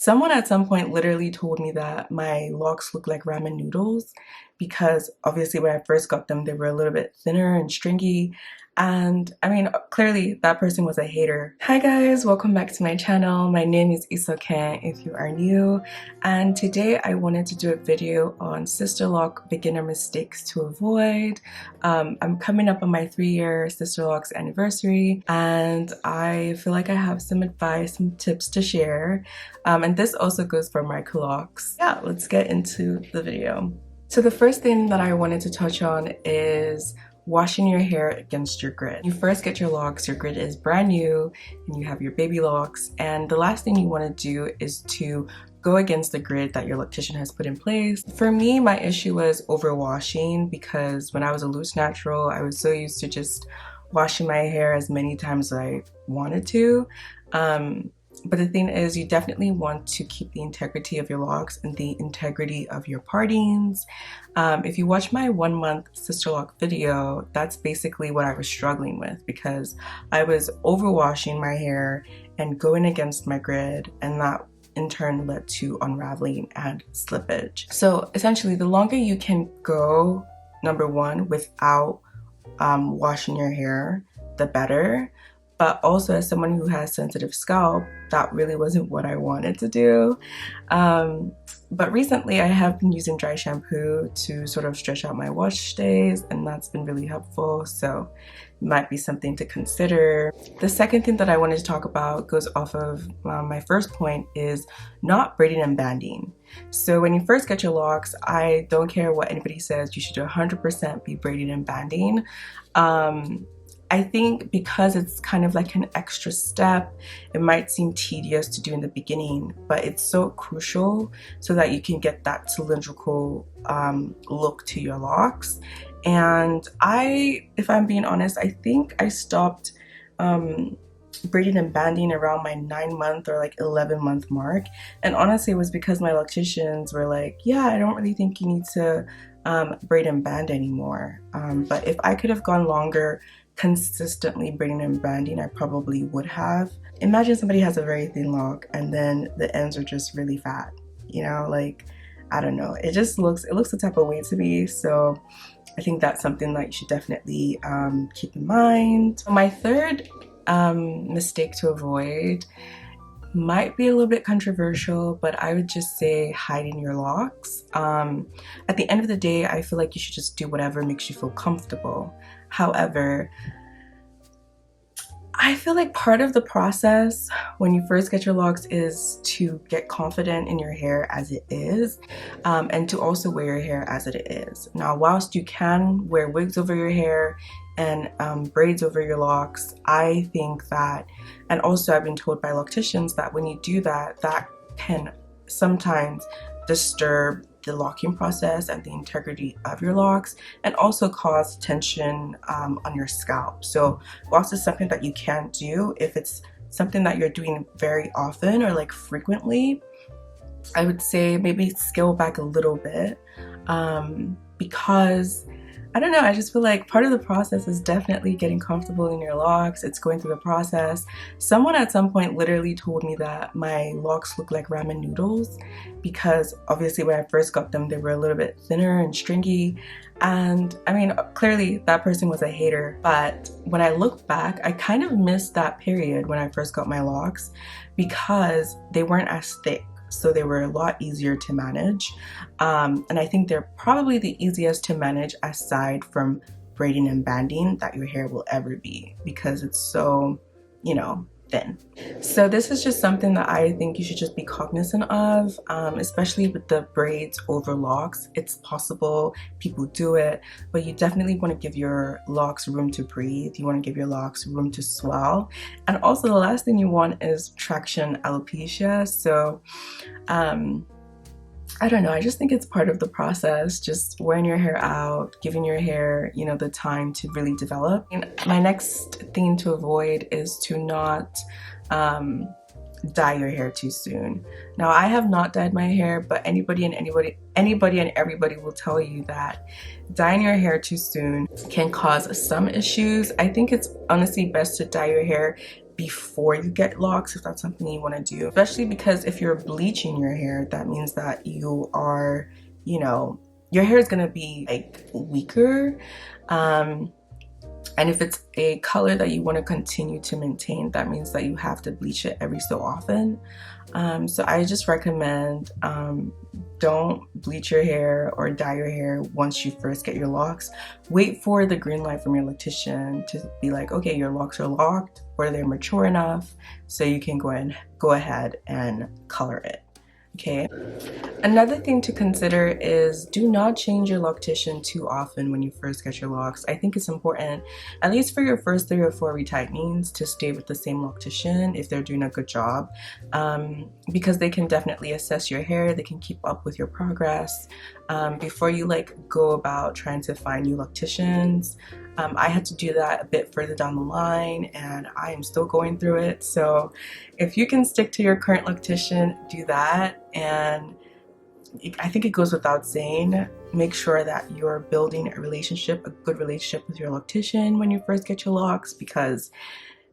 Someone at some point literally told me that my locks look like ramen noodles because obviously when I first got them, they were a little bit thinner and stringy. And I mean, clearly that person was a hater. Hi guys, welcome back to my channel. My name is isokeno if you are new. And today I wanted to do a video on Sisterlocks Beginner Mistakes to avoid. I'm coming up on my 3-year Sisterlocks anniversary and I feel like I have some advice, some tips to share. And this also goes for Microlocs. Yeah, let's get into the video. So the first thing that I wanted to touch on is washing your hair against your grid. You first get your locks, your grid is brand new, and you have your baby locks, and the last thing you want to do is to go against the grid that your loctician has put in place. For me, my issue was overwashing because when I was a loose natural, I was so used to just washing my hair as many times as I wanted to. But the thing is, you definitely want to keep the integrity of your locks and the integrity of your partings. If you watch my 1-month Sisterlock video, that's basically what I was struggling with because I was overwashing my hair and going against my grid, and that in turn led to unraveling and slippage. So essentially, the longer you can go, number one, without washing your hair, the better. But also, as someone who has sensitive scalp, that really wasn't what I wanted to do. But recently I have been using dry shampoo to sort of stretch out my wash days, and that's been really helpful. So it might be something to consider. The second thing that I wanted to talk about goes off of my first point, is not braiding and banding. So when you first get your locks, I don't care what anybody says, you should 100% be braiding and banding. I think because it's kind of like an extra step, it might seem tedious to do in the beginning, but it's so crucial so that you can get that cylindrical look to your locks. And if I'm being honest, I think I stopped braiding and banding around my 9-month or like 11-month mark. And honestly, it was because my locticians were like, yeah, I don't really think you need to braid and band anymore. But if I could have gone longer consistently braiding and banding, I probably would have. Imagine somebody has a very thin lock and then the ends are just really fat, you know, like, I don't know, it looks the type of way to me. So I think that's something that you should definitely keep in mind. My third mistake to avoid might be a little bit controversial, but I would just say hiding your locks. At the end of the day, I feel like you should just do whatever makes you feel comfortable. However, I feel like part of the process when you first get your locks is to get confident in your hair as it is, and to also wear your hair as it is. Now, whilst you can wear wigs over your hair and braids over your locks, I think that, and also I've been told by locticians that when you do that, that can sometimes disturb the locking process and the integrity of your locks, and also cause tension on your scalp. So whilst it's something that you can do, if it's something that you're doing very often or like frequently, I would say maybe scale back a little bit, because I don't know, I just feel like part of the process is definitely getting comfortable in your locks. It's going through the process. Someone at some point literally told me that my locks look like ramen noodles because obviously when I first got them, they were a little bit thinner and stringy. And I mean, clearly that person was a hater, but when I look back, I kind of missed that period when I first got my locks because they weren't as thick. So they were a lot easier to manage. And I think they're probably the easiest to manage aside from braiding and banding that your hair will ever be, because it's so, you know, thin. So this is just something that I think you should just be cognizant of, especially with the braids over locks. It's possible, people do it, but you definitely want to give your locks room to breathe. You want to give your locks room to swell. And also the last thing you want is traction alopecia. So I don't know, I just think it's part of the process, just wearing your hair out, giving your hair, you know, the time to really develop. And my next thing to avoid is to not dye your hair too soon. Now, I have not dyed my hair, but anybody and everybody will tell you that dyeing your hair too soon can cause some issues. I think it's honestly best to dye your hair before you get locks, if that's something you want to do, especially because if you're bleaching your hair, that means that you are, you know, your hair is going to be like weaker. And if it's a color that you want to continue to maintain, that means that you have to bleach it every so often. So I just recommend don't bleach your hair or dye your hair once you first get your locks. Wait for the green light from your loctician to be like, okay, your locks are locked or they're mature enough, so you can go ahead and color it. Okay. Another thing to consider is do not change your loctician too often when you first get your locks. I think it's important, at least for your first 3 or 4 retightenings, to stay with the same loctician if they're doing a good job, because they can definitely assess your hair, they can keep up with your progress before you like go about trying to find new locticians. I had to do that a bit further down the line and I am still going through it. So if you can stick to your current loctician, do that. And I think it goes without saying, make sure that you're building a good relationship with your loctician when you first get your locks, because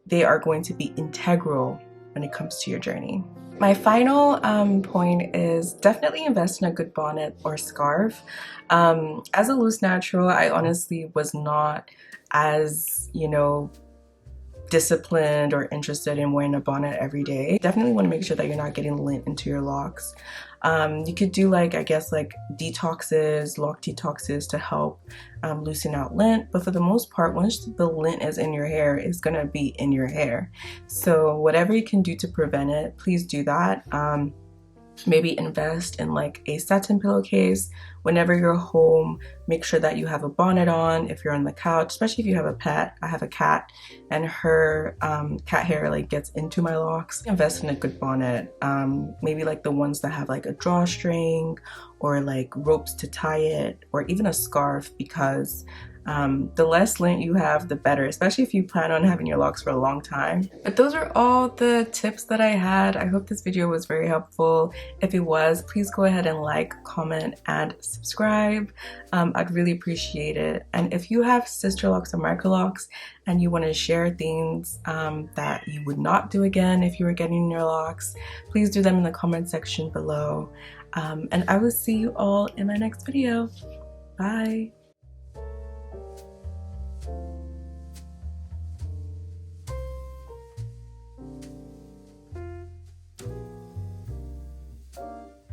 they are going to be integral when it comes to your journey. My final point is definitely invest in a good bonnet or scarf. As a loose natural, I honestly was not as, you know, disciplined or interested in wearing a bonnet every day. Definitely want to make sure that you're not getting lint into your locks. You could do like, I guess, like detoxes, lock detoxes to help loosen out lint, but for the most part, once the lint is in your hair, it's gonna be in your hair. So whatever you can do to prevent it, please do that. Maybe invest in like a satin pillowcase. Whenever you're home, make sure that you have a bonnet on if you're on the couch, especially if you have a pet. I have a cat and her cat hair like gets into my locks. Invest in a good bonnet, maybe like the ones that have like a drawstring or like ropes to tie it, or even a scarf, because the less lint you have, the better, especially if you plan on having your locks for a long time. But those are all the tips that I had. I hope this video was very helpful. If it was, please go ahead and like, comment, and subscribe. I'd really appreciate it. And if you have Sisterlocks or Microlocs and you want to share things that you would not do again if you were getting your locks, please do them in the comment section below. And I will see you all in my next video. Bye.